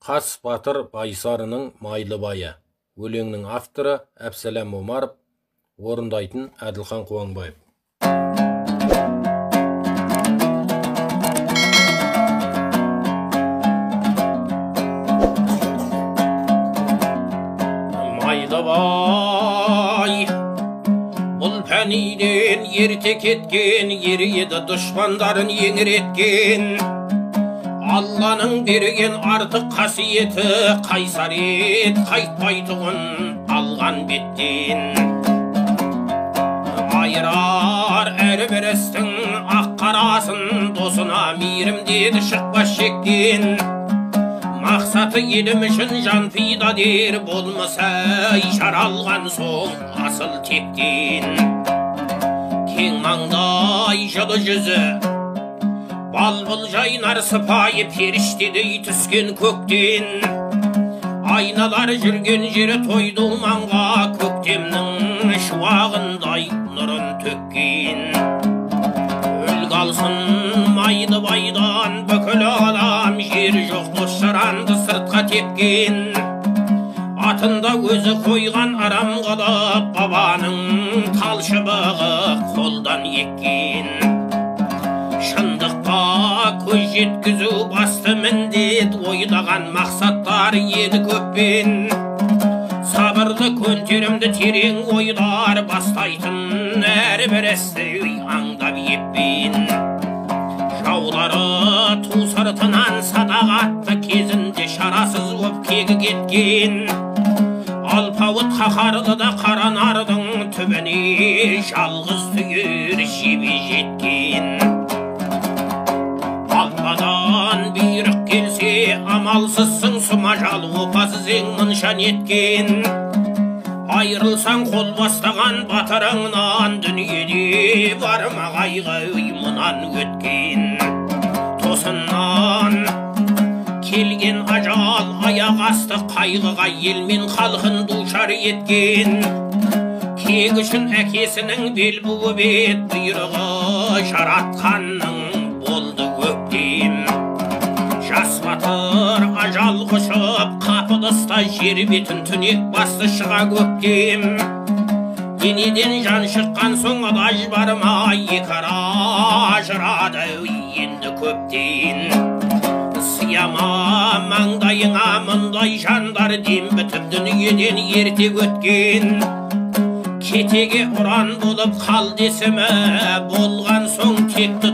Қас батыр Байсарының Майлыбайы. Өлеңнің авторы Әбсәләм Омаров, орындайтын Әділхан Қуаңбаев. Майлыбай бұл пәниден ерте кеткен, ер еді дұшпандарын еңіреткен. Алланың берген артық қасиеті, қайсар ет қайтпайтұғын алған беттен. Айырар әрбір істің ақ қарасын, досына мейірімдеді шықпас шектен. Мақсаты елім үшін жан пида дер, болмаса жаралған соң асыл тектен. Кең маңдай жылы жүзі, балбыл жайнар сыпайы періштедей түскен көктен. Айналар жүрген жері тойды уманға, көктемнің шуағындай нұрын төккен. Өл қалсын Майлыбайдан бүкіл алам, жері жоқ дос жаранды сыртқа тепкен. Атында өзі қойған арам қалып, бабаның тал шыбығы қолдан еккен. Шындыққа көз жеткізу басты міндет, ойлаған мақсаттар еді көппен. Сабырлы көнтерімді терең ойлар, бастайтын әрбір істі аңдап еппен. Жаулары ту сыртынан садағатты кезінде шарасыз боп кегі кеткен. Алпауыт қақарлы да қаранардың түбіне жалғыз түйір жебе жеткен. Алладан бұйрық келсе амалсызсың, сұмажал опасыз ең мұншан еткен. Айырылсаң қол бастаған батырыңнан, дүниеде барма қайғы мұнан өткен. Тосыннан келген ажал аяқ асты қайғыға, елмен халқын душар еткен. Кек үшін әкесінің бел буып ет, бұйрығы жаратқанның болды көктем. Жас батыр ажал құшып, қапыдыста жер бетін түнек басты шыға көктем. Денеден жан шыққан соң алаш барма, екара жырады енді көптен. Сияма маңдайыңа мұндай жандар, дем бітіп дүниеден ерте өткен. Кетеге ұран болып қал десімі, болған соң текті